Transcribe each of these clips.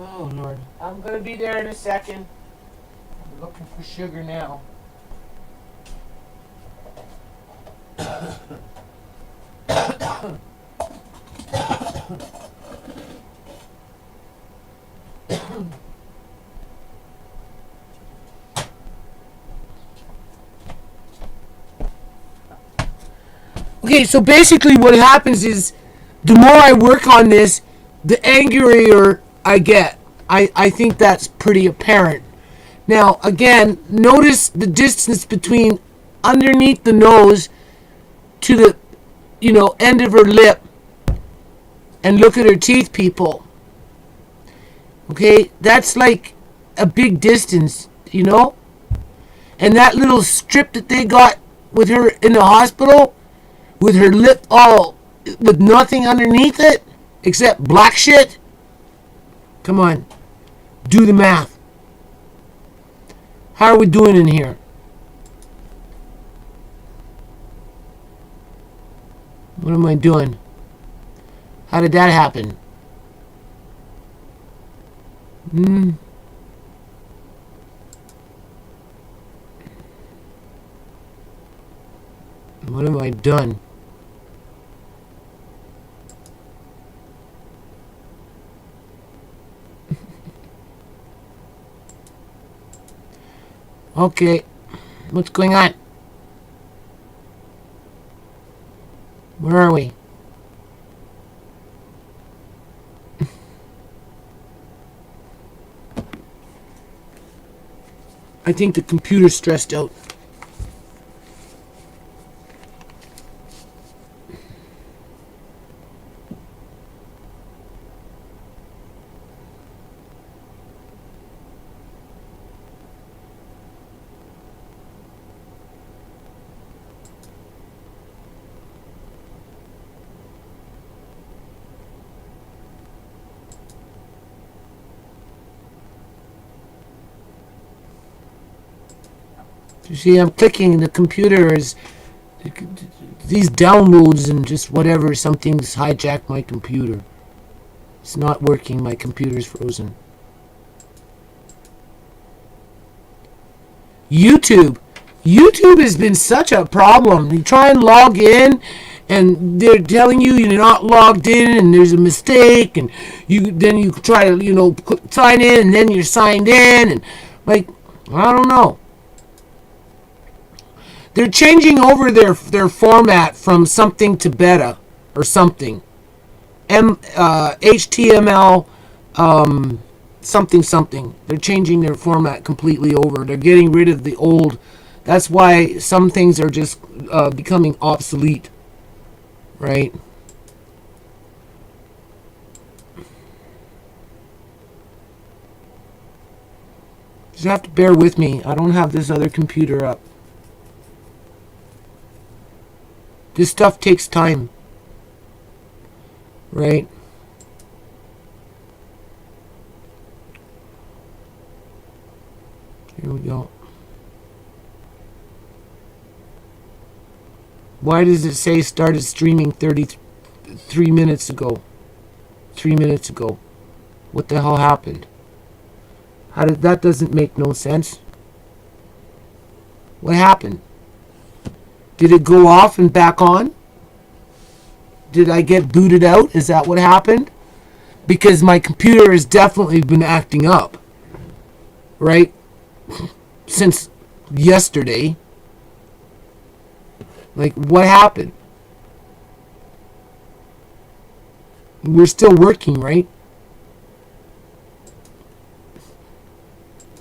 Oh, Lord. I'm going to be there in a second. I'm looking for sugar now. Okay, so basically what happens is the more I work on this, the angrier I get. I think that's pretty apparent. Now, again, notice the distance between underneath the nose to the, end of her lip. And look at her teeth, people. Okay, that's like a big distance, And that little strip that they got with her in the hospital, with her lip all, with nothing underneath it, except black shit. Come on, do the math. How are we doing in here? What am I doing? How did that happen? What have I done? Okay, what's going on? Where are we? I think the computer's stressed out. You see, I'm clicking. The computer is these downloads and just whatever. Something's hijacked my computer. It's not working. My computer's frozen. YouTube has been such a problem. You try and log in, and they're telling you you're not logged in, and there's a mistake, and you try to sign in, and then you're signed in, and I don't know. They're changing over their format from something to beta or something. HTML something. They're changing their format completely over. They're getting rid of the old. That's why some things are just becoming obsolete. Right? Just have to bear with me. I don't have this other computer up. This stuff takes time, right? Here we go. Why does it say started streaming 33 minutes ago? 3 minutes ago. What the hell happened? That doesn't make no sense. What happened? Did it go off and back on? Did I get booted out? Is that what happened? Because my computer has definitely been acting up. Right? Since yesterday. What happened? We're still working, right?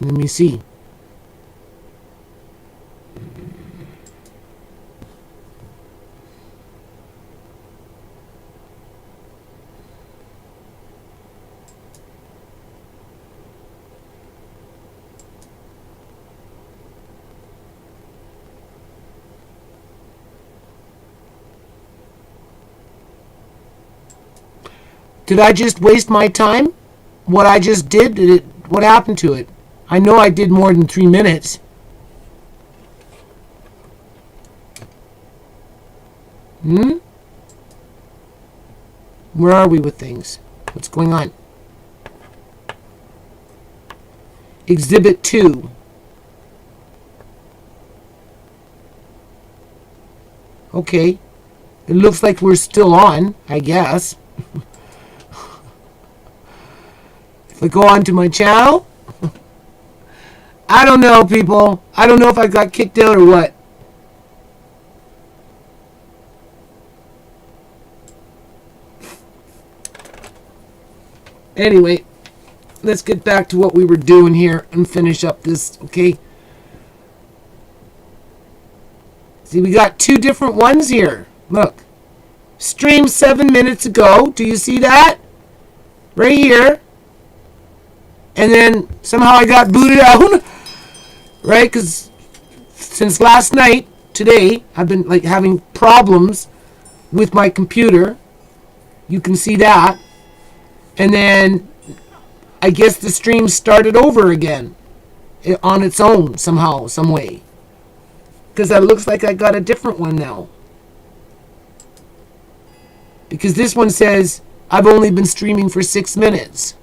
Let me see. Did I just waste my time? What I just did? What happened to it? I know I did more than 3 minutes. Where are we with things? What's going on? Exhibit 2. Okay. It looks like we're still on, I guess. If I go on to my channel, I don't know, people. I don't know if I got kicked out or what. Anyway, let's get back to what we were doing here and finish up this, okay? See, we got 2 different ones here. Look. Streamed 7 minutes ago. Do you see that? Right here. And then somehow I got booted out. Right? Because since last night, today, I've been like having problems with my computer. You can see that. And then I guess the stream started over again on its own somehow, some way. Because that looks like I got a different one now. Because this one says I've only been streaming for 6 minutes.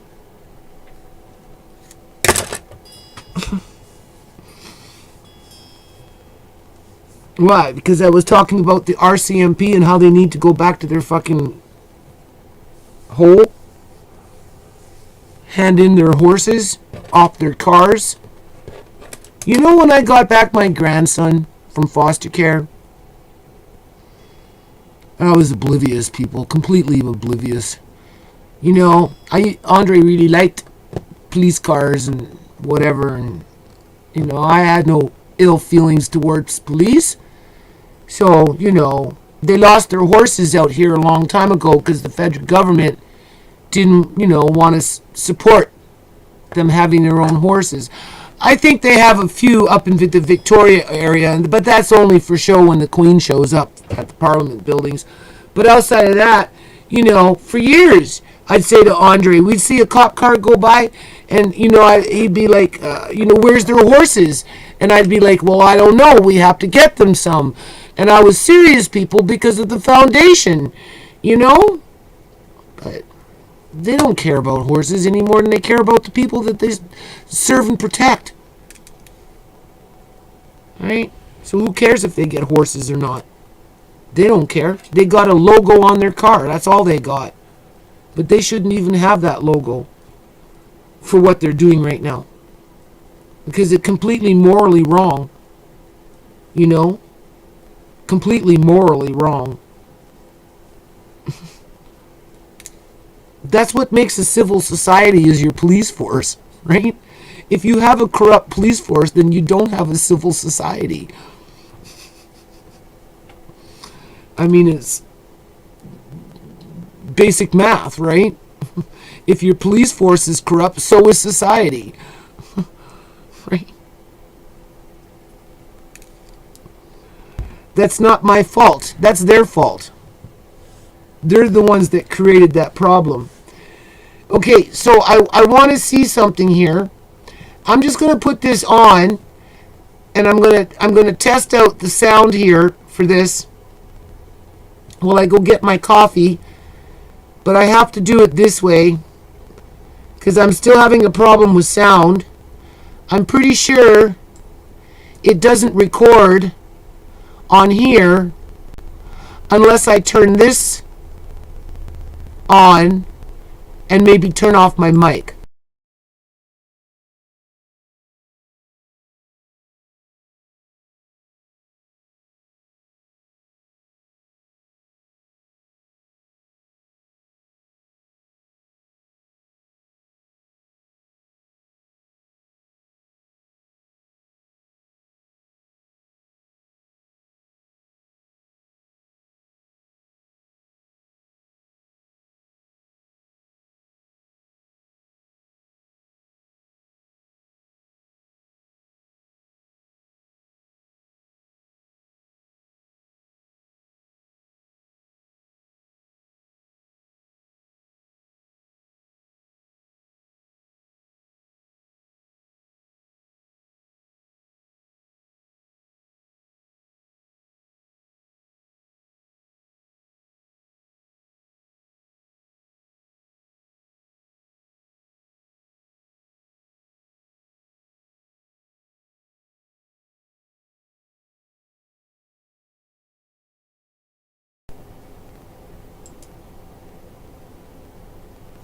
Why? Because I was talking about the RCMP and how they need to go back to their fucking hole. Hand in their horses off their cars. You know when I got back my grandson from foster care? I was oblivious, people. Completely oblivious. You know, Andre really liked police cars and whatever. And, you know, I had no ill feelings towards police. So, you know, they lost their horses out here a long time ago because the federal government didn't, you know, want to support them having their own horses. I think they have a few up in the Victoria area, but that's only for show when the Queen shows up at the Parliament buildings. But outside of that, you know, for years, I'd say to Andre, we'd see a cop car go by, and, you know, he'd be like, you know, where's their horses? And I'd be like, well, I don't know. We have to get them some. And I was serious, people, because of the foundation, you know? But they don't care about horses any more than they care about the people that they serve and protect. Right? So who cares if they get horses or not? They don't care. They got a logo on their car. That's all they got. But they shouldn't even have that logo for what they're doing right now. Because it's completely morally wrong. You know? Completely morally wrong. That's what makes a civil society is your police force, right? If you have a corrupt police force, then you don't have a civil society. I mean, it's basic math, right? If your police force is corrupt, so is society. Right? That's not my fault. That's their fault. They're the ones that created that problem. Okay, so I want to see something here. I'm just going to put this on, and I'm going to test out the sound here for this while I go get my coffee. But I have to do it this way because I'm still having a problem with sound. I'm pretty sure it doesn't record on here unless I turn this on and maybe turn off my mic.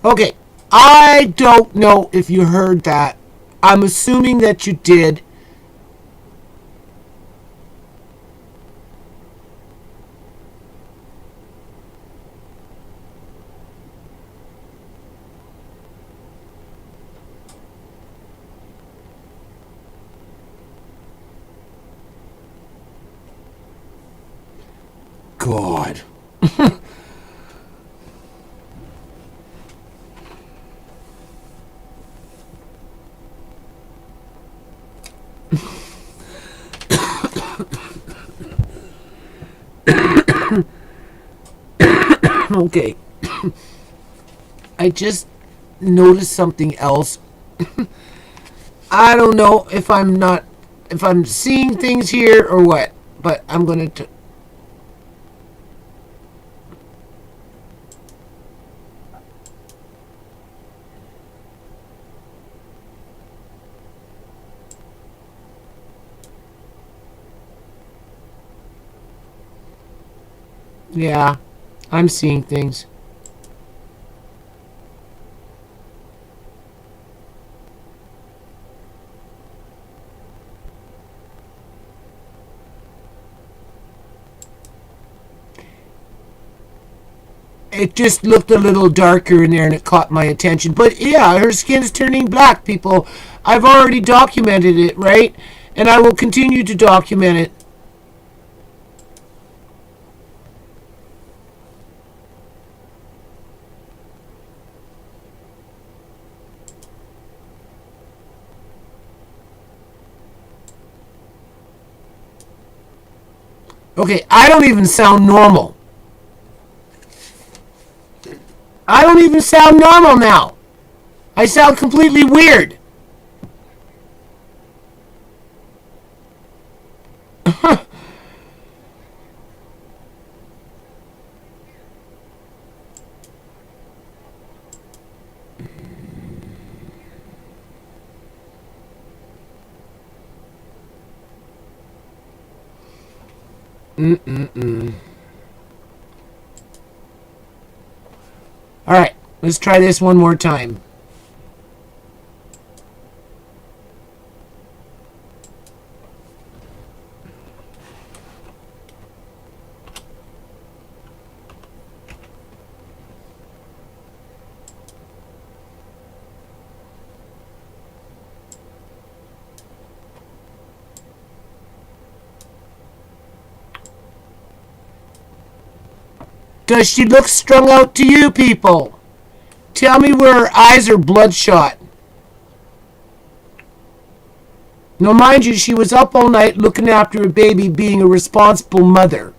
Okay, I don't know if you heard that. I'm assuming that you did. God. Okay. I just noticed something else. I don't know if I'm seeing things here or what, but I'm going to. Yeah, I'm seeing things. It just looked a little darker in there and it caught my attention. But yeah, her skin's turning black, people. I've already documented it, right? And I will continue to document it. Okay, I don't even sound normal. I don't even sound normal now. I sound completely weird. Mm-mm-mm. All right, let's try this one more time. Does she look strung out to you people? Tell me where her eyes are bloodshot. Now, mind you, she was up all night looking after a baby, being a responsible mother.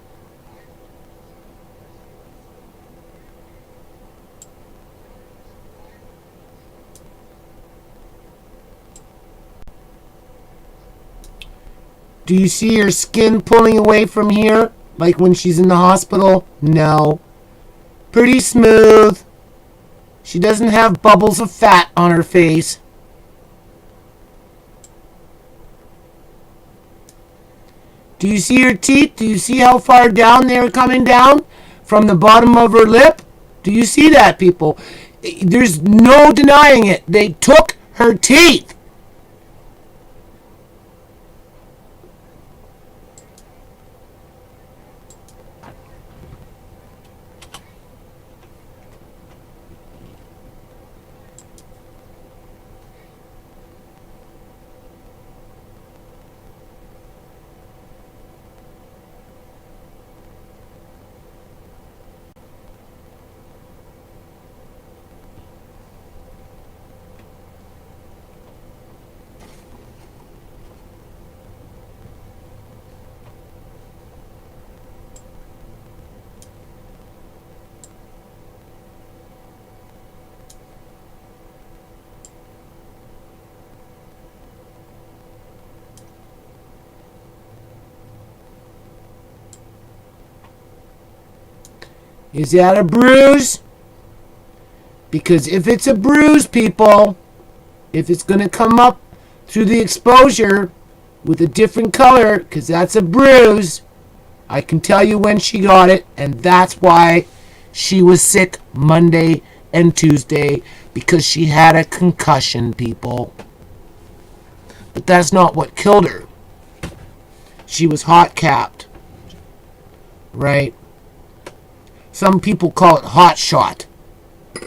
Do you see her skin pulling away from here? Like when she's in the hospital? No. Pretty smooth. She doesn't have bubbles of fat on her face. Do you see her teeth? Do you see how far down they're coming down from the bottom of her lip? Do you see that, people? There's no denying it. They took her teeth. Is that a bruise? Because if it's a bruise, people, if it's going to come up through the exposure with a different color, because that's a bruise, I can tell you when she got it, and that's why she was sick Monday and Tuesday because she had a concussion, people. But that's not what killed her. She was hot capped. Right? Some people call it hot shot.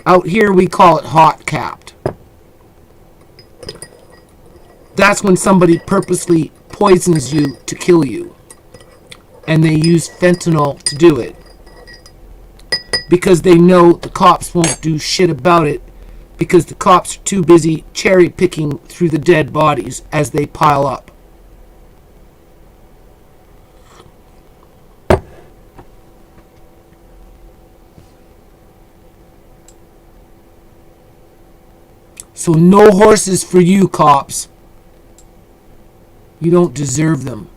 Out here we call it hot capped. That's when somebody purposely poisons you to kill you. And they use fentanyl to do it. Because they know the cops won't do shit about it. Because the cops are too busy cherry picking through the dead bodies as they pile up. So no horses for you, cops. You don't deserve them.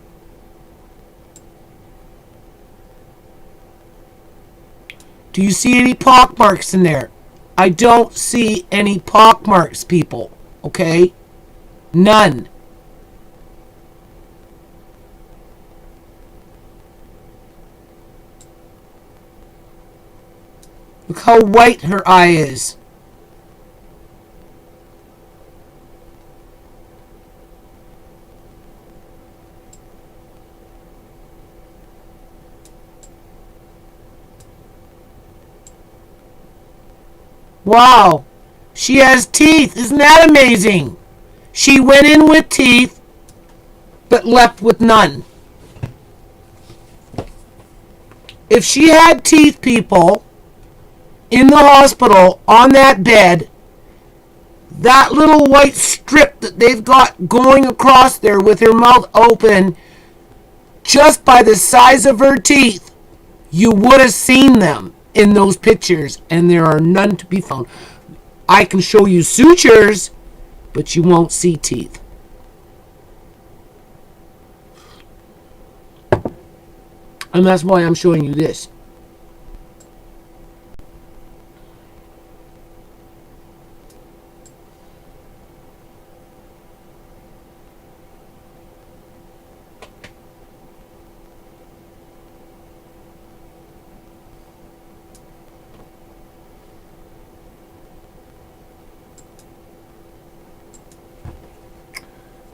Do you see any pockmarks in there? I don't see any pockmarks, people. Okay? None. Look how white her eye is. Wow, she has teeth. Isn't that amazing? She went in with teeth, but left with none. If she had teeth, people, in the hospital, on that bed, that little white strip that they've got going across there with her mouth open, just by the size of her teeth, you would have seen them in those pictures, and there are none to be found. I can show you sutures, but you won't see teeth. And that's why I'm showing you this.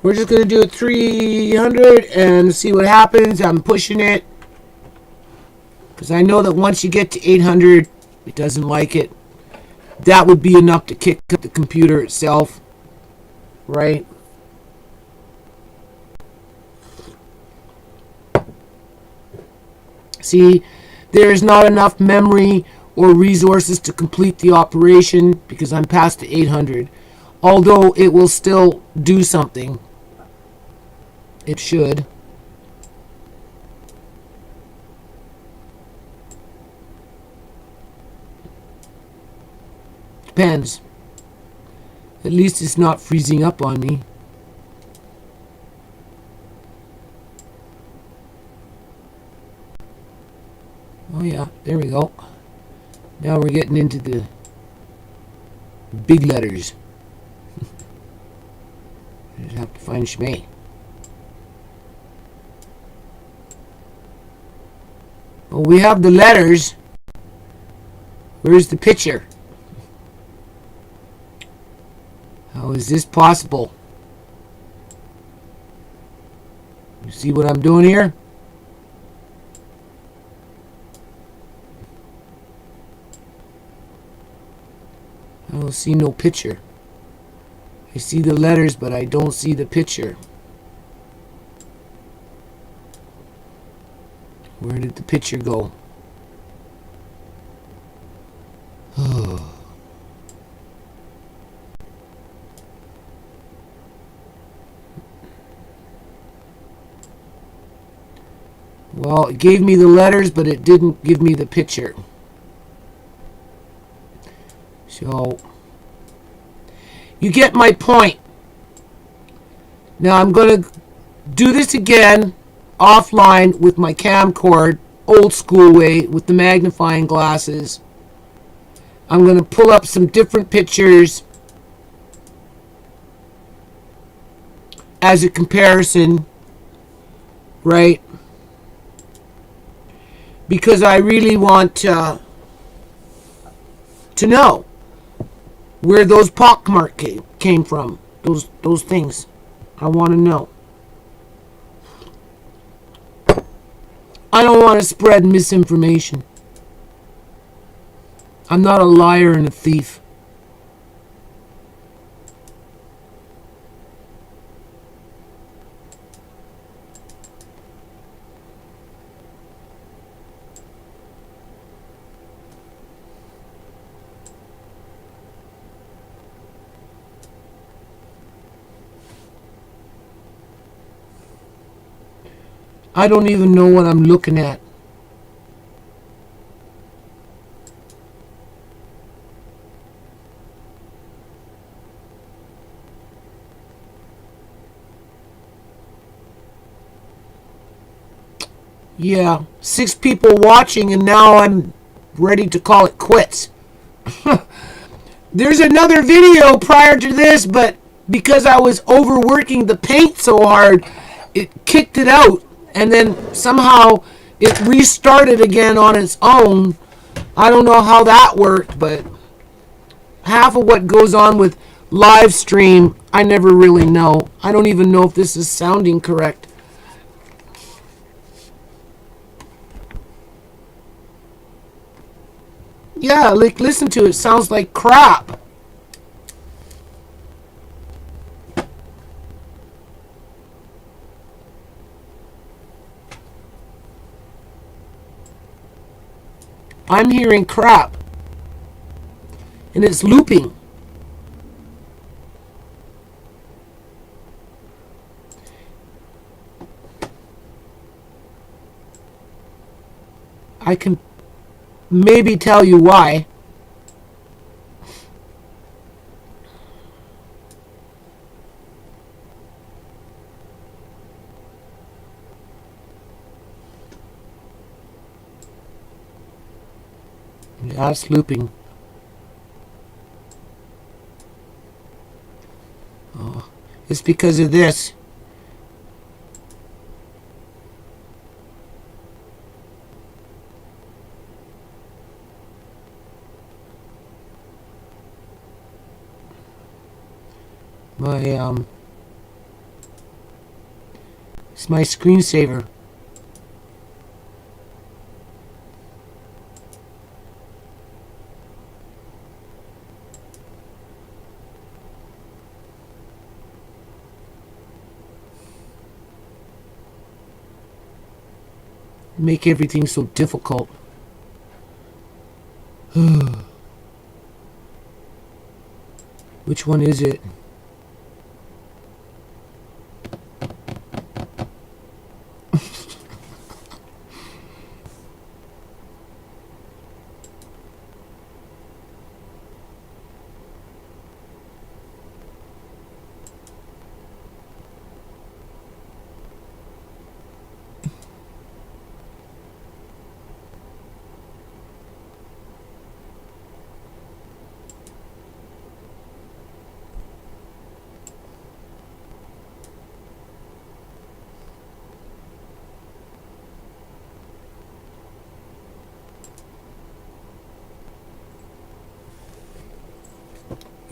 We're just going to do 300 and see what happens. I'm pushing it. Because I know that once you get to 800, it doesn't like it. That would be enough to kick up the computer itself. Right? See, there is not enough memory or resources to complete the operation because I'm past the 800. Although it will still do something. It should. Depends. At least it's not freezing up on me. Oh yeah, there we go. Now we're getting into the big letters. I just have to find ShaMay. Well, we have the letters. Where's the picture? How is this possible? You see what I'm doing here? I don't see no picture. I see the letters, but I don't see the picture. Where did the picture go? Well, it gave me the letters, but it didn't give me the picture. So, you get my point. Now I'm going to do this again offline with my camcorder, old school way, with the magnifying glasses. I'm going to pull up some different pictures as a comparison, right? Because I really want to know. where those pockmark came from. Those things. I want to know. I don't want to spread misinformation. I'm not a liar and a thief. I don't even know what I'm looking at. Yeah, 6 people watching and now I'm ready to call it quits. There's another video prior to this, but because I was overworking the paint so hard, it kicked it out. And then somehow it restarted again on its own. I don't know how that worked, but half of what goes on with live stream, I never really know. I don't even know if this is sounding correct. Yeah, like listen to it. It sounds like crap. I'm hearing crap. And it's looping. I can maybe tell you why. Yeah, it's looping. Oh, it's because of this. It's my screensaver. Make everything so difficult. Which one is it?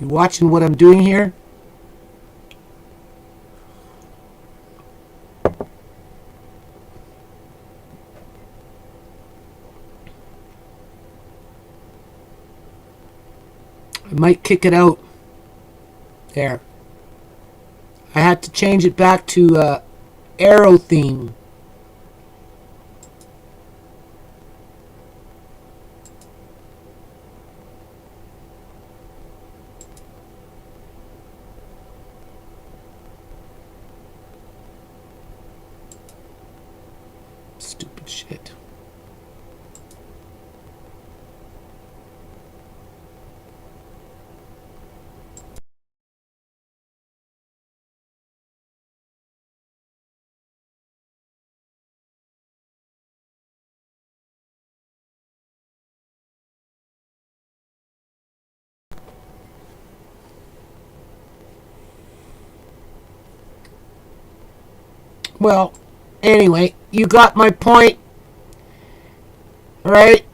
You watching what I'm doing here? I might kick it out. There. I had to change it back to arrow theme. Stupid shit. Well, anyway, you got my point. Alright?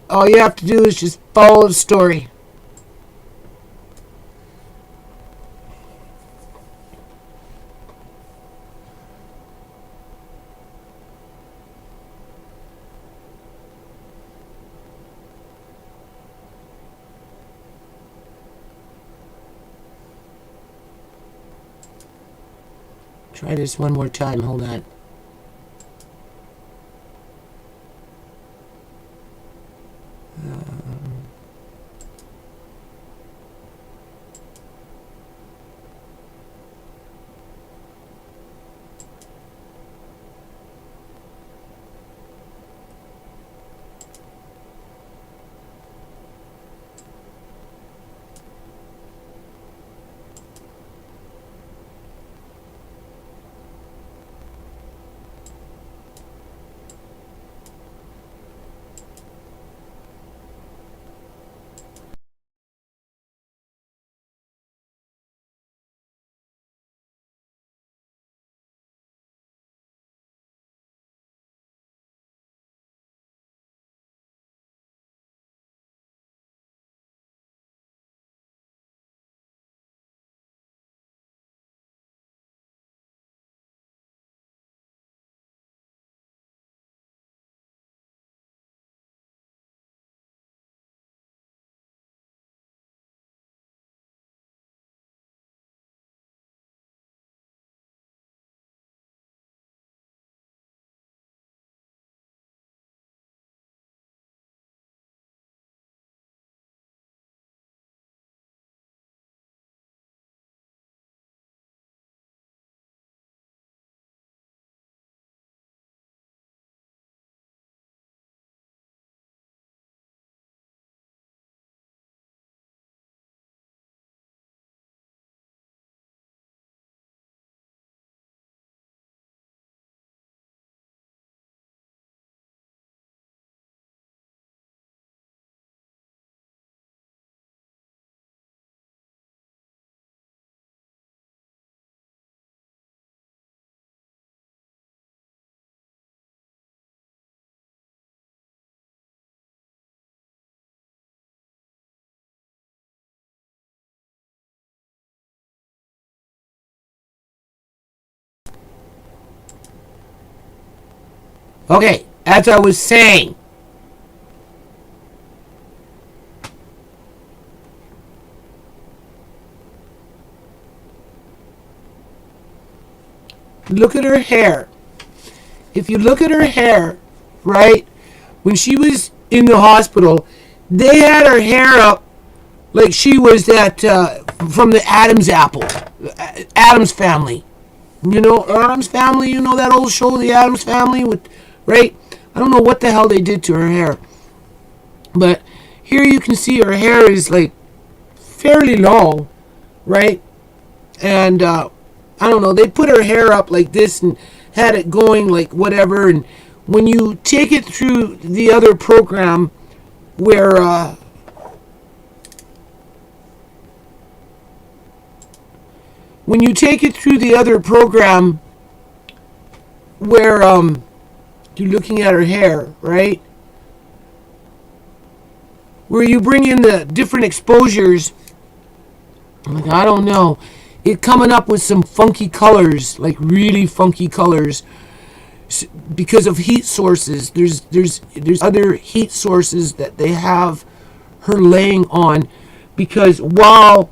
All you have to do is just follow the story. Try this one more time. Hold on. Okay, as I was saying, look at her hair. If you look at her hair, right, when she was in the hospital, they had her hair up like she was that from the Adam's apple, Adam's family. You know Adam's family. You know that old show, The Adams Family, with right. I don't know what the hell they did to her hair, but here you can see her hair is like fairly long, right? And I don't know. They put her hair up like this and had it going like whatever. And when you take it through the other program, where when you take it through the other program where you're looking at her hair, right? Where you bring in the different exposures, like, I don't know, it coming up with some funky colors, like really funky colors, because of heat sources. There's other heat sources that they have her laying on, because while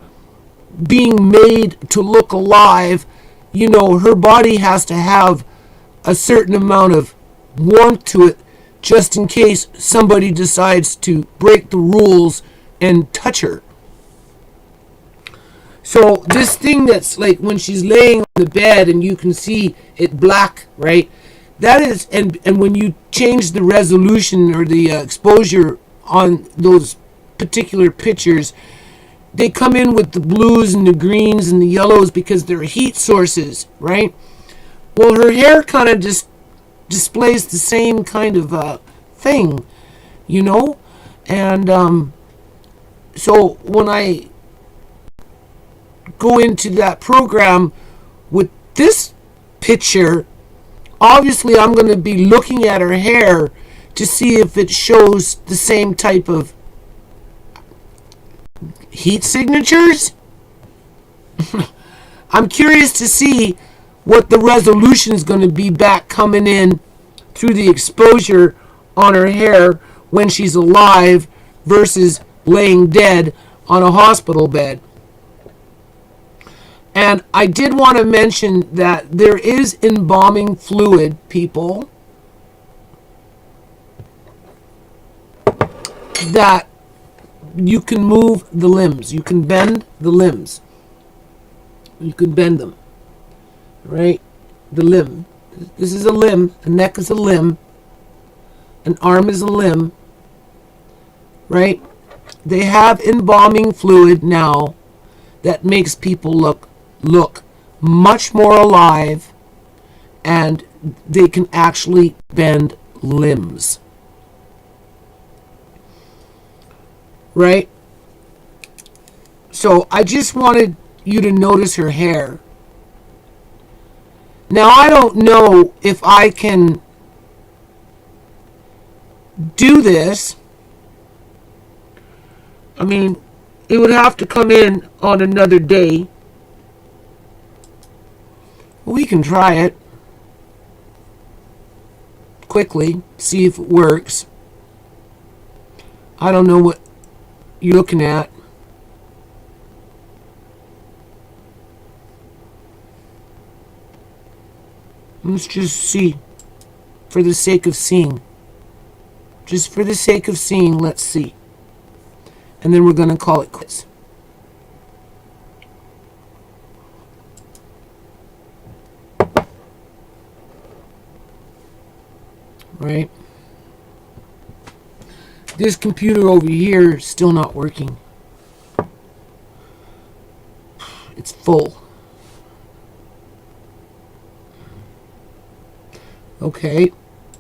being made to look alive, you know, her body has to have a certain amount of warmth to it, just in case somebody decides to break the rules and touch her. So this thing that's like when she's laying on the bed and you can see it black, right? That is, and when you change the resolution or the exposure on those particular pictures, they come in with the blues and the greens and the yellows because they're heat sources, right? Well, her hair kind of just displays the same kind of thing, you know? And so when I go into that program with this picture, obviously I'm going to be looking at her hair to see if it shows the same type of heat signatures. I'm curious to see what the resolution is going to be back coming in through the exposure on her hair when she's alive versus laying dead on a hospital bed. And I did want to mention that there is embalming fluid, people, that you can move the limbs. You can bend the limbs. You can bend them. Right? The limb. This is a limb. A neck is a limb. An arm is a limb. Right? They have embalming fluid now that makes people look much more alive, and they can actually bend limbs. Right? So I just wanted you to notice her hair. Now I don't know if I can do this. I mean, it would have to come in on another day. We can try it quickly, see if it works. I don't know what you're looking at. Let's just see, for the sake of seeing. Just for the sake of seeing, let's see. And then we're going to call it quits. Right? This computer over here is still not working. It's full. Okay.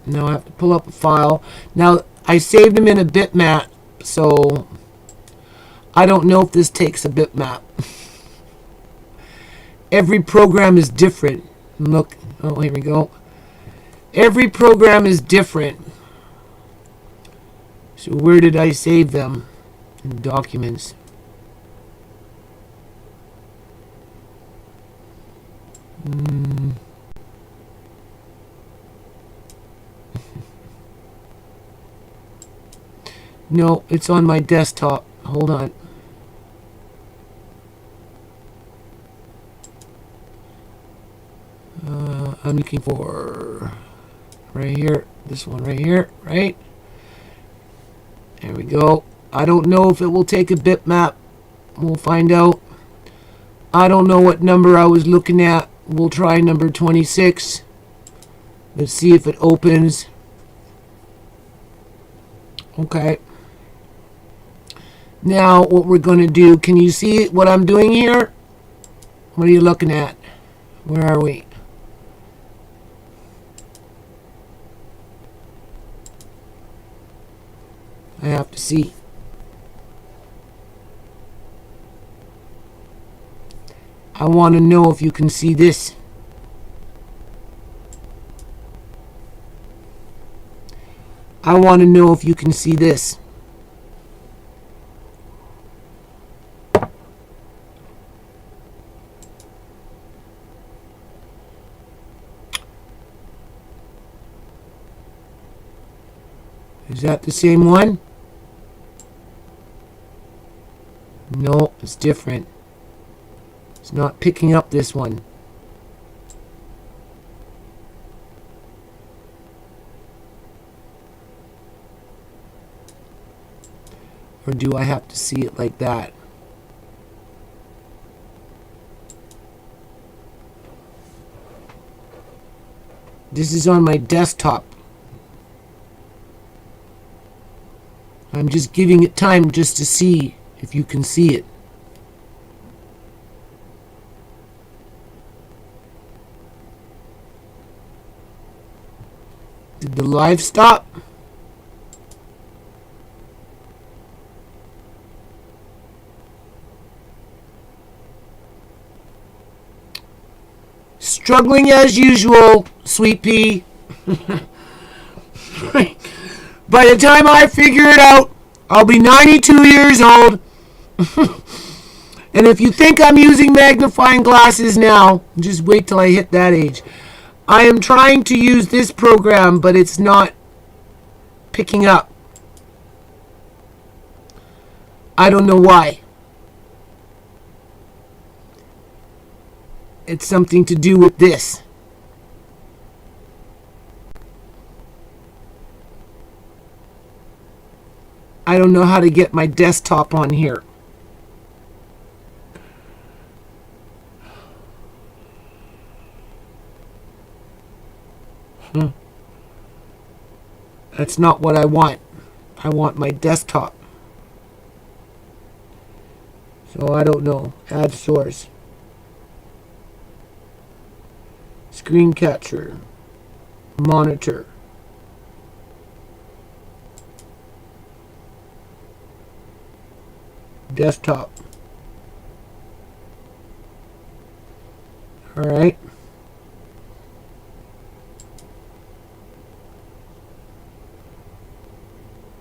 Now I have to pull up a file. Now I saved them in a bitmap, so I don't know if this takes a bitmap. Every program is different. Look, oh, here we go. Every program is different. So where did I save them? In documents. No, it's on my desktop. Hold on. I'm looking for right here. This one right here, right? There we go. I don't know if it will take a bitmap. We'll find out. I don't know what number I was looking at. We'll try number 26. Let's see if it opens. Okay. Now what we're going to do, can you see what I'm doing here? What are you looking at? Where are we? I have to see. I want to know if you can see this. I want to know if you can see this. Is that the same one? No, it's different. It's not picking up this one. Or do I have to see it like that? This is on my desktop. I'm just giving it time just to see if you can see it. Did the live stop? Struggling as usual, Sweet Pea. By the time I figure it out, I'll be 92 years old. And if you think I'm using magnifying glasses now, just wait till I hit that age. I am trying to use this program, but it's not picking up. I don't know why. it's something to do with this. I don't know how to get my desktop on here. That's not what I want. I want my desktop. So I don't know. Add source. Screen capture. Monitor. Desktop. All right.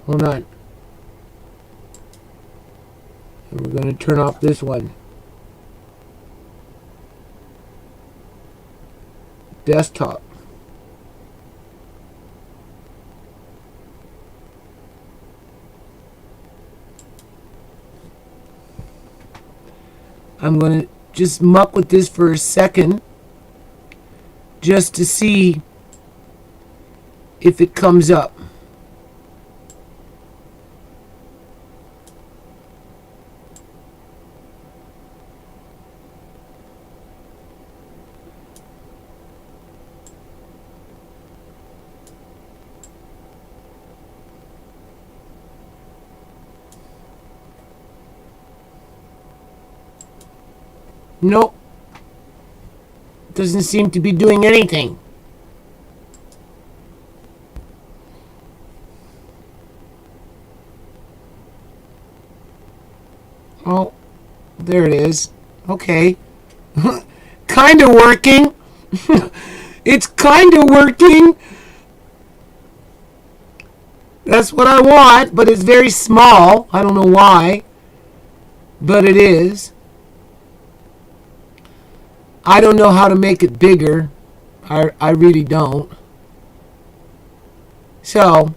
Hold on. And we're going to turn off this one. Desktop. I'm going to just muck with this for a second just to see if it comes up. Nope. Doesn't seem to be doing anything. Oh, there it is. Okay. Kind of working. It's kind of working. That's what I want, but it's very small. I don't know why, but it is. I don't know how to make it bigger. I really don't. So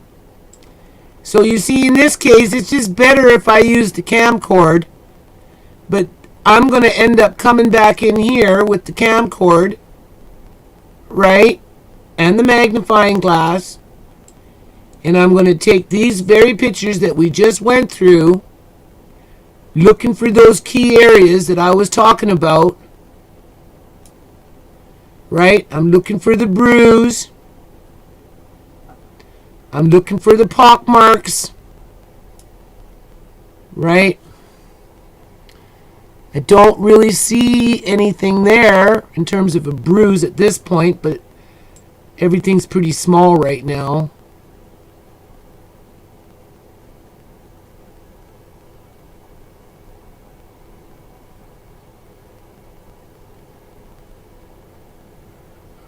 you see, in this case, it's just better if I use the camcord. But I'm going to end up coming back in here with the camcord, right? And the magnifying glass. And I'm going to take these very pictures that we just went through, looking for those key areas that I was talking about. Right? I'm looking for the bruise. I'm looking for the pock marks. Right? I don't really see anything there in terms of a bruise at this point, but everything's pretty small right now.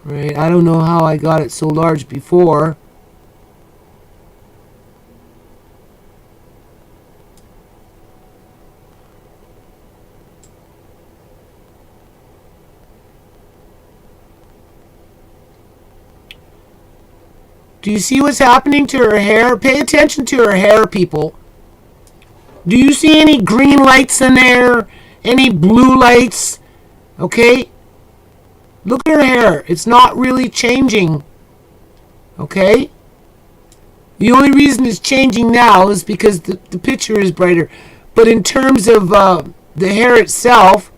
Right, I don't know how I got it so large before. Do you see what's happening to her hair? Pay attention to her hair, people. Do you see any green lights in there? Any blue lights? Okay? Look at her hair. It's not really changing. Okay? The only reason it's changing now is because the picture is brighter. But in terms of the hair itself,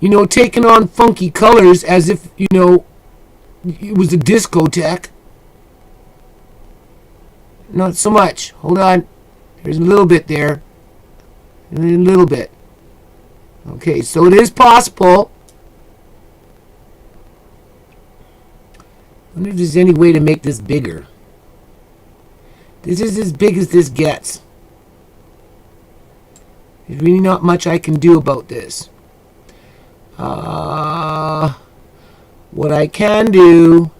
you know, taking on funky colors as if, you know, it was a discotheque. Not so much. Hold on. There's a little bit there. A little bit. Okay, so it is possible. I wonder if there's any way to make this bigger. This is as big as this gets. There's really not much I can do about this. What I can do...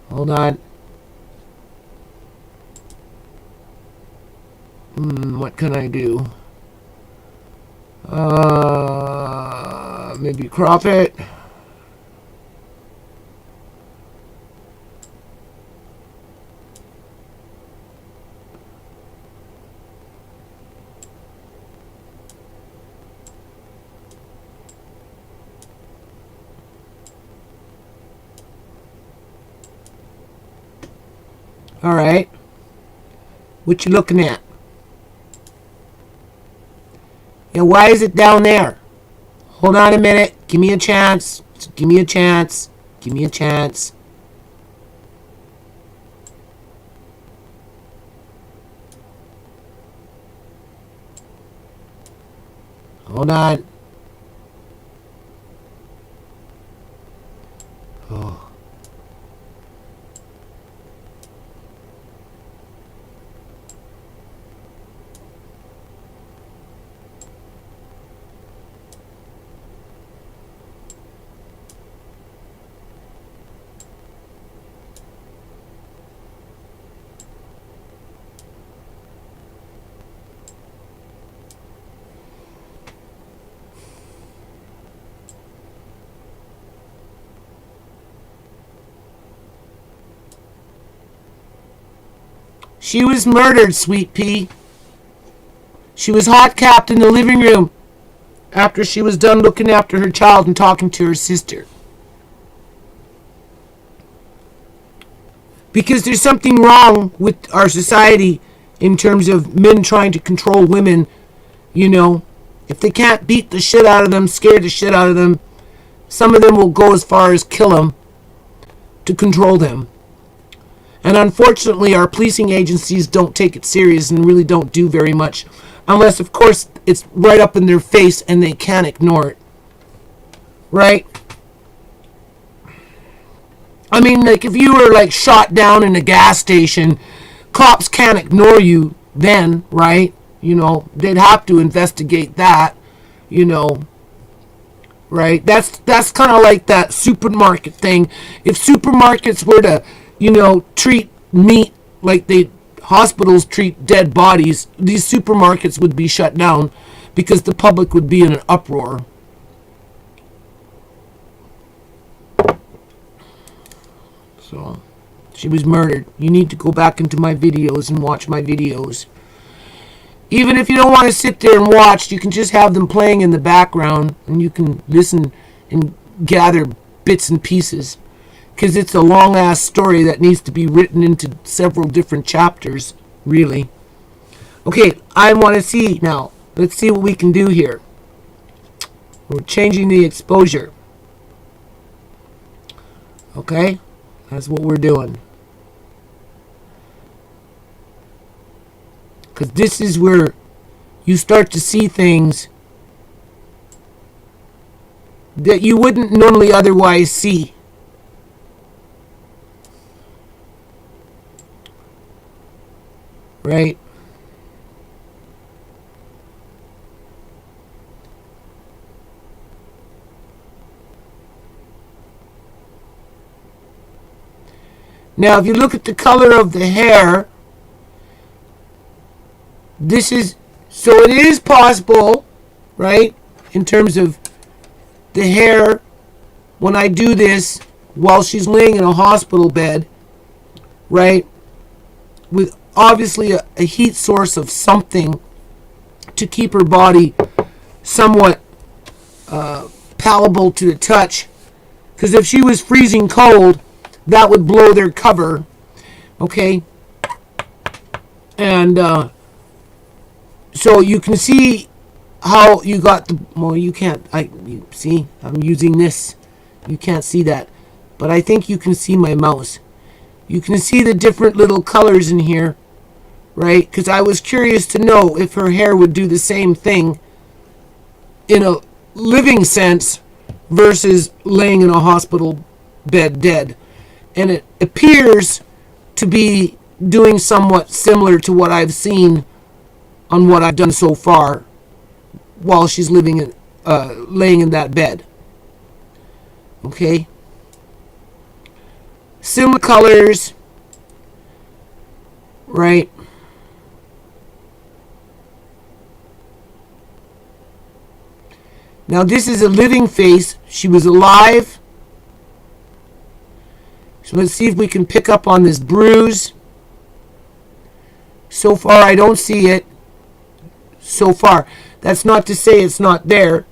Hold on. What can I do? Maybe crop it. All right. What you looking at? Yeah, why is it down there? Hold on a minute. Give me a chance. Give me a chance. Give me a chance. Hold on. Oh. She was murdered, Sweet Pea. She was hot capped in the living room after she was done looking after her child and talking to her sister. Because there's something wrong with our society in terms of men trying to control women. You know, if they can't beat the shit out of them, scare the shit out of them, some of them will go as far as kill them to control them. And unfortunately, our policing agencies don't take it serious and really don't do very much. Unless, of course, it's right up in their face and they can't ignore it. Right? I mean, like, if you were, like, shot down in a gas station, cops can't ignore you then, right? You know, they'd have to investigate that, you know. Right? That's kind of like that supermarket thing. If supermarkets were to, you know, treat meat like hospitals treat dead bodies, these supermarkets would be shut down because the public would be in an uproar. So, she was murdered. You need to go back into my videos and watch my videos. Even if you don't want to sit there and watch, you can just have them playing in the background and you can listen and gather bits and pieces. Because it's a long-ass story that needs to be written into several different chapters, really. Okay, I want to see now. Let's see what we can do here. We're changing the exposure. Okay, that's what we're doing. Because this is where you start to see things that you wouldn't normally otherwise see. Right? Now, if you look at the color of the hair, this is, so it is possible, right, in terms of the hair, when I do this while she's laying in a hospital bed, right, with obviously a heat source of something to keep her body somewhat palatable to the touch. Because if she was freezing cold, that would blow their cover. Okay? And so you can see how you got the, well, you can't, you see, I'm using this. You can't see that. But I think you can see my mouse. You can see the different little colors in here, right? Because I was curious to know if her hair would do the same thing in a living sense versus laying in a hospital bed dead. And it appears to be doing somewhat similar to what I've seen on what I've done so far while she's laying in that bed. Okay? Similar colors, right? Now this is a living face. She was alive. So let's see if we can pick up on this bruise. So far I don't see it. So far. That's not to say it's not there.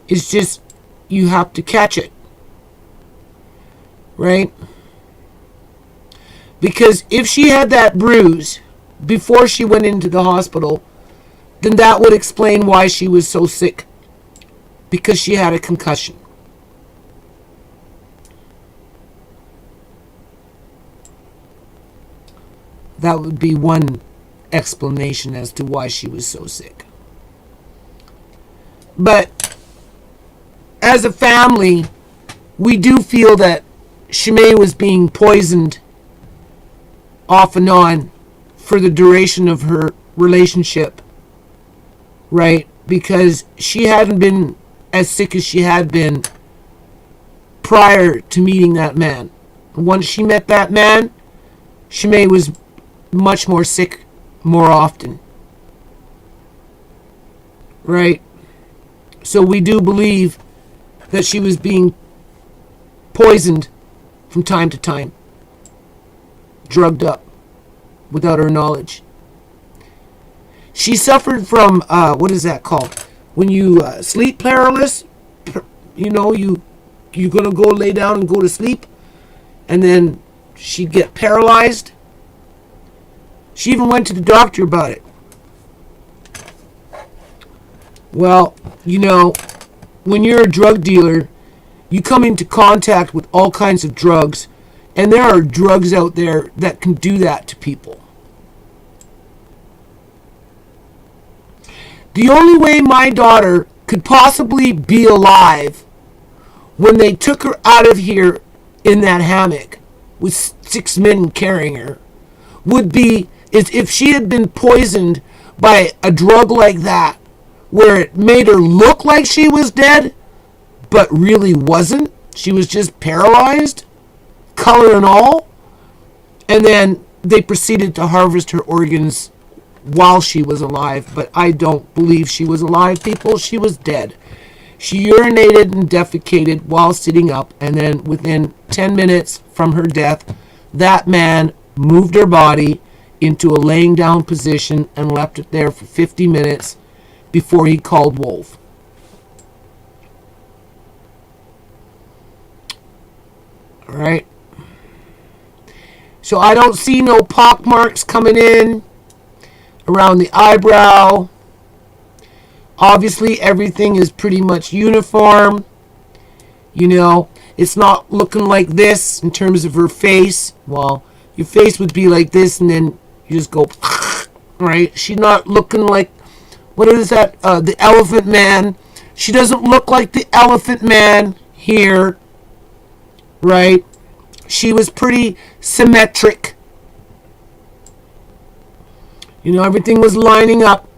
It's just you have to catch it. Right? Because if she had that bruise before she went into the hospital, then that would explain why she was so sick. Because she had a concussion. That would be one explanation as to why she was so sick. But as a family, we do feel that ShaMay was being poisoned off and on for the duration of her relationship, right? Because she hadn't been as sick as she had been prior to meeting that man. Once she met that man, ShaMay was much more sick more often, right? So we do believe that she was being poisoned from time to time, drugged up without her knowledge. She suffered from what is that called? When you sleep paralysis, you know, you're gonna go lay down and go to sleep, and then she'd get paralyzed. She even went to the doctor about it. Well, you know, when you're a drug dealer, you come into contact with all kinds of drugs, and there are drugs out there that can do that to people. The only way my daughter could possibly be alive when they took her out of here in that hammock with 6 men carrying her would be is if she had been poisoned by a drug like that, where it made her look like she was dead, but really wasn't. She was just paralyzed, color and all. And then they proceeded to harvest her organs while she was alive. But I don't believe she was alive, people. She was dead. She urinated and defecated while sitting up. And then within 10 minutes from her death, that man moved her body into a laying down position and left it there for 50 minutes before he called Wolf. All right. So I don't see no pock marks coming in around the eyebrow. Obviously, everything is pretty much uniform. You know, it's not looking like this in terms of her face. Well, your face would be like this, and then you just go, right? She's not looking like, what is that? The Elephant Man. She doesn't look like the Elephant Man here, right? She was pretty symmetric. You know, everything was lining up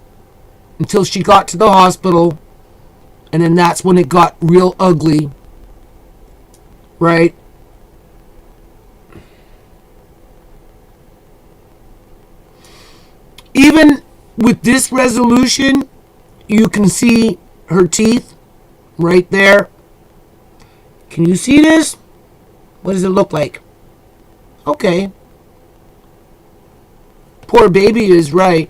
until she got to the hospital, and then that's when it got real ugly, right? Even with this resolution, you can see her teeth right there. Can you see this? What does it look like? Okay. Poor baby is right.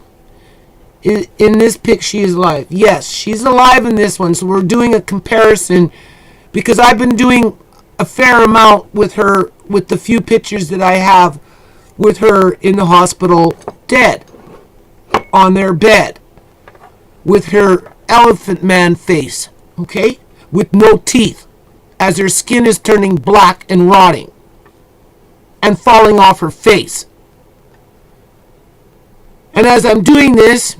In this pic, she is alive. Yes, she's alive in this one. So we're doing a comparison because I've been doing a fair amount with her, with the few pictures that I have with her in the hospital dead on their bed with her Elephant Man face, okay, with no teeth, as her skin is turning black and rotting and falling off her face. And as I'm doing this,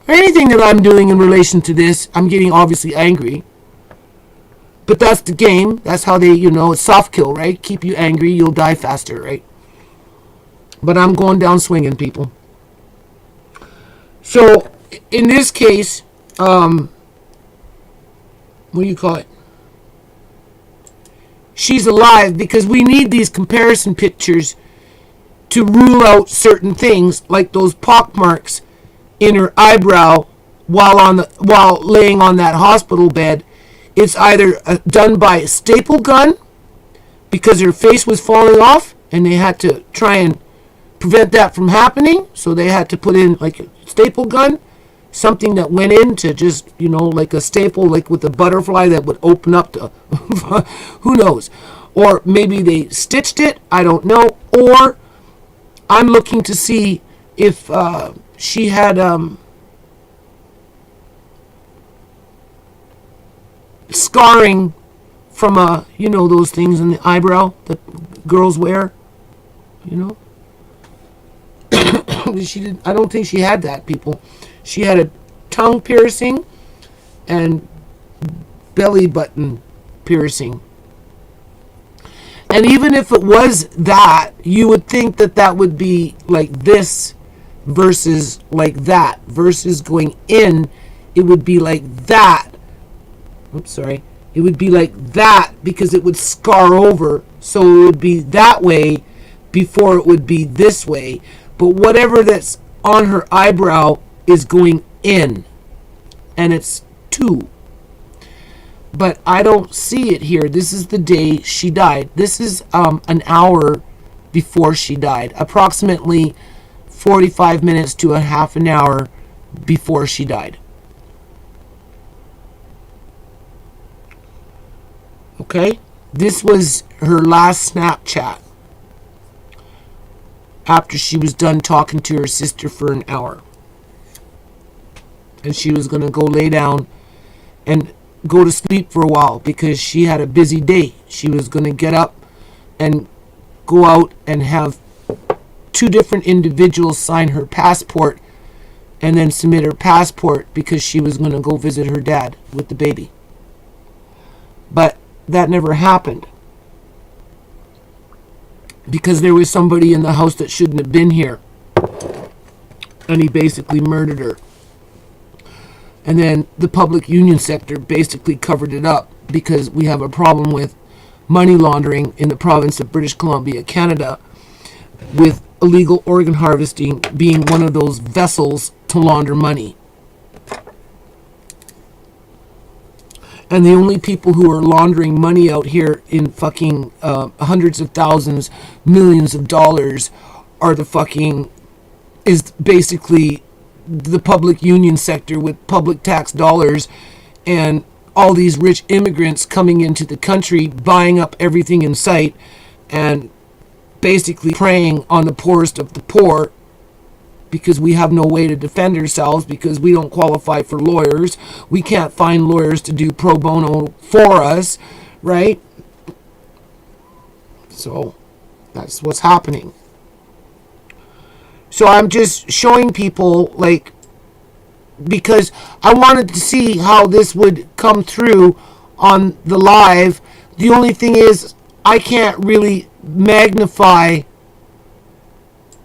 or anything that I'm doing in relation to this, I'm getting obviously angry. But that's the game. That's how they, it's soft kill, right? Keep you angry, you'll die faster, right? But I'm going down swinging, people. So, in this case, what do you call it? She's alive because we need these comparison pictures to rule out certain things, like those pock marks in her eyebrow while laying on that hospital bed. It's either done by a staple gun because her face was falling off and they had to try and prevent that from happening, so they had to put in like a staple gun, something that went in to just, like a staple, like with a butterfly that would open up to who knows, or maybe they stitched it, I don't know, or I'm looking to see if she had scarring from those things in the eyebrow that girls wear, you know. She did. I don't think she had that, people. She had a tongue piercing and belly button piercing. And even if it was that, you would think that that would be like this versus like that. Versus going in, it would be like that. Oops, sorry. It would be like that because it would scar over. So it would be that way before it would be this way. But whatever that's on her eyebrow is going in. And it's 2. But I don't see it here. This is the day she died. This is an hour before she died. Approximately 45 minutes to a half an hour before she died. Okay? This was her last Snapchat after she was done talking to her sister for an hour. And she was going to go lay down and go to sleep for a while because she had a busy day. She was going to get up and go out and have 2 different individuals sign her passport and then submit her passport because she was going to go visit her dad with the baby. But that never happened because there was somebody in the house that shouldn't have been here, and he basically murdered her. And then the public union sector basically covered it up because we have a problem with money laundering in the province of British Columbia, Canada, with illegal organ harvesting being one of those vessels to launder money. And the only people who are laundering money out here in fucking hundreds of thousands, millions of dollars is basically the public union sector with public tax dollars and all these rich immigrants coming into the country, buying up everything in sight and basically preying on the poorest of the poor because we have no way to defend ourselves because we don't qualify for lawyers. We can't find lawyers to do pro bono for us, right? So that's what's happening. So I'm just showing people, like, because I wanted to see how this would come through on the live. The only thing is I can't really magnify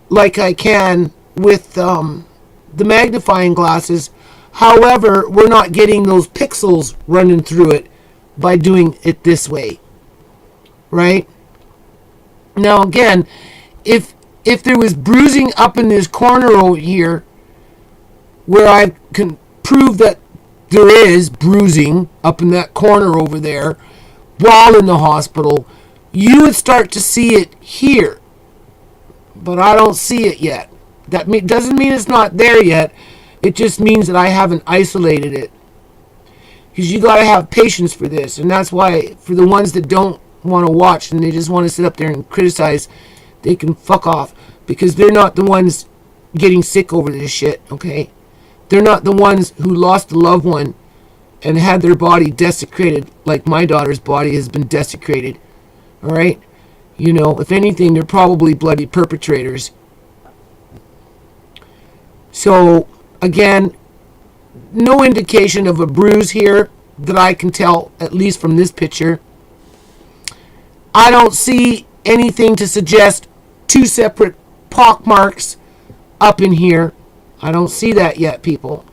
like I can with the magnifying glasses. However, we're not getting those pixels running through it by doing it this way, right? Now again, if there was bruising up in this corner over here where I can prove that there is bruising up in that corner over there while in the hospital, you would start to see it here. But I don't see it yet. That doesn't mean it's not there yet. It just means that I haven't isolated it. Because you got to have patience for this. And that's why, for the ones that don't want to watch and they just want to sit up there and criticize, they can fuck off. Because they're not the ones getting sick over this shit, okay? They're not the ones who lost a loved one and had their body desecrated like my daughter's body has been desecrated. Alright? You know, if anything, they're probably bloody perpetrators. So, again, no indication of a bruise here that I can tell, at least from this picture. I don't see anything to suggest 2 separate pock marks up in here. I don't see that yet, people.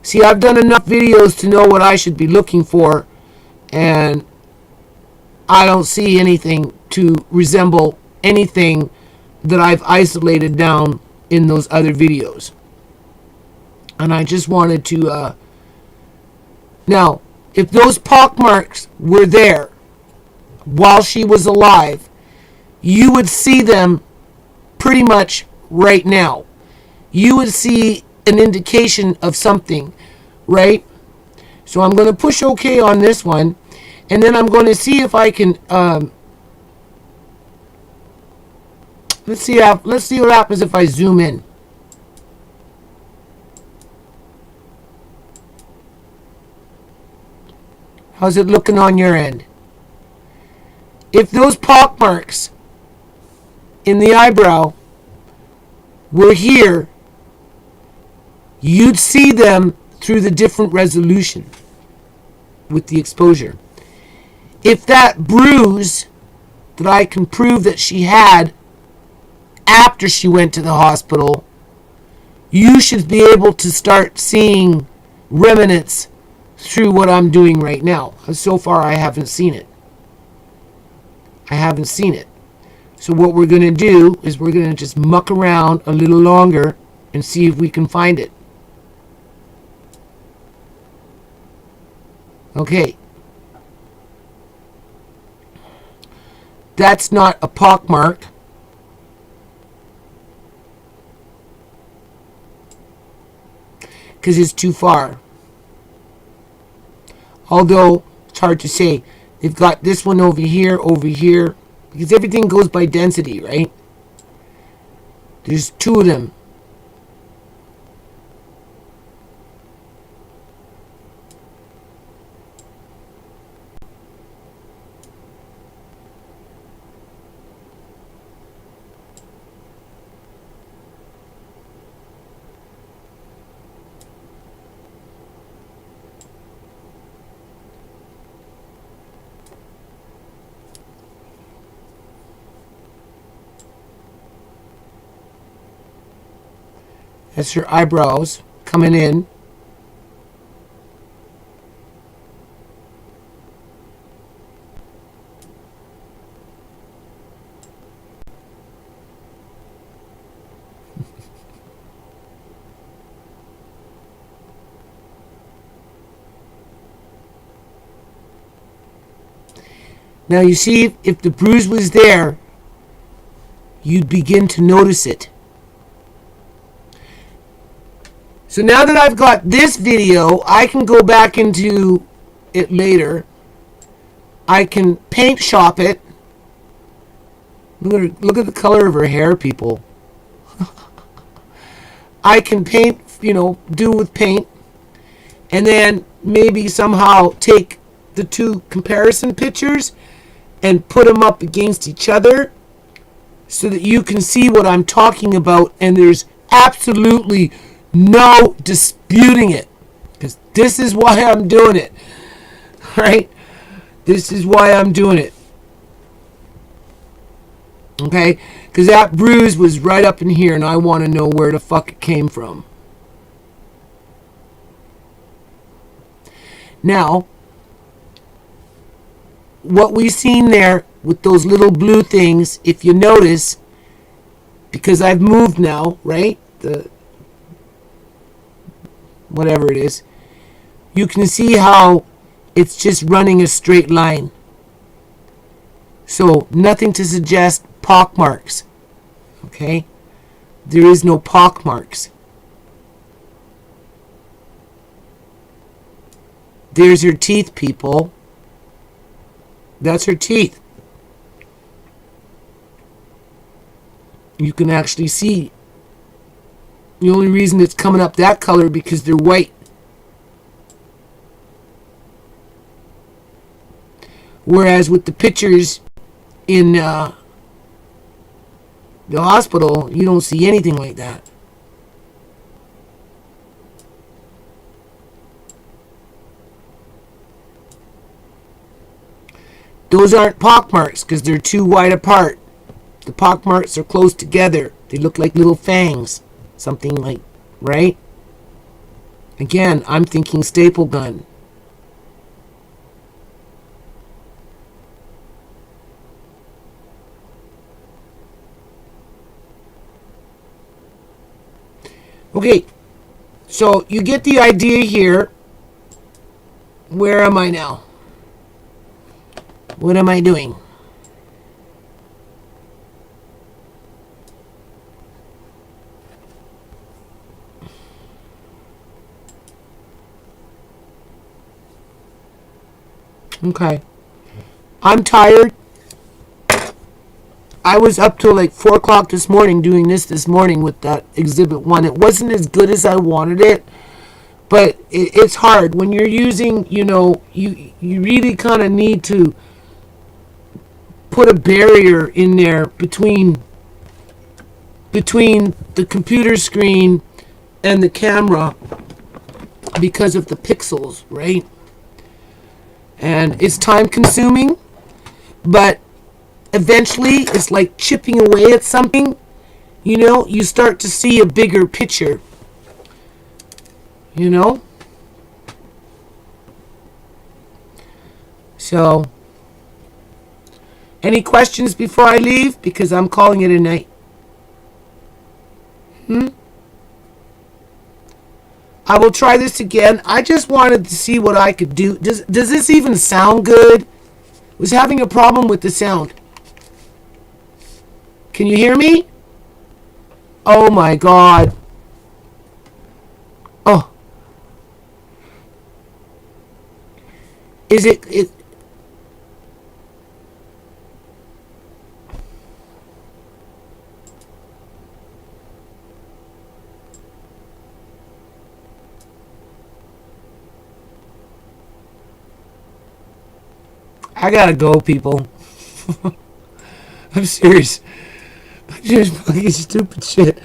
See, I've done enough videos to know what I should be looking for, and I don't see anything to resemble anything that I've isolated down in those other videos. And I just wanted to now, if those pock marks were there while she was alive, you would see them pretty much right now. You would see an indication of something, right? So I'm going to push OK on this one, and then I'm going to see if I can Let's see what happens if I zoom in. How's it looking on your end? If those pock marks in the eyebrow were here, you'd see them through the different resolution with the exposure. If that bruise that I can prove that she had after she went to the hospital, you should be able to start seeing remnants through what I'm doing right now. So far, I haven't seen it. So what we're going to do is we're going to just muck around a little longer and see if we can find it. Okay. That's not a pock mark. Because it's too far. Although, it's hard to say. They've got this one over here. Because everything goes by density, right? There's two of them. That's her eyebrows coming in. Now you see, if the bruise was there, you'd begin to notice it. So now that I've got this video, I can go back into it later. I can paint shop it. Look at the color of her hair, people. I can paint, do with paint. And then maybe somehow take the two comparison pictures and put them up against each other so that you can see what I'm talking about. And there's absolutely no disputing it, because this is why I'm doing it, right? This is why I'm doing it, okay? Because that bruise was right up in here, and I want to know where the fuck it came from. Now, what we've seen there with those little blue things, if you notice, because I've moved now, right? Whatever it is, you can see how it's just running a straight line. So nothing to suggest pock marks. Okay? There is no pock marks. There's her teeth, people. That's her teeth. You can actually see. The only reason it's coming up that color because they're white. Whereas with the pictures in the hospital, you don't see anything like that. Those aren't pock marks because they're too wide apart. The pock marks are close together. They look like little fangs. Something like, right? Again, I'm thinking staple gun. Okay, so you get the idea here. Where am I now? What am I doing? Okay. I'm tired. I was up till like 4 o'clock this morning doing this morning with that Exhibit 1. It wasn't as good as I wanted it, but it's hard. When you're using, you really kind of need to put a barrier in there between the computer screen and the camera because of the pixels, right? And it's time consuming, but eventually it's like chipping away at something. You start to see a bigger picture. So, any questions before I leave? Because I'm calling it a night. I will try this again. I just wanted to see what I could do. Does this even sound good? Was having a problem with the sound. Can you hear me? Oh my God. Oh. Is it I gotta go, people. I'm serious. Just fucking stupid shit.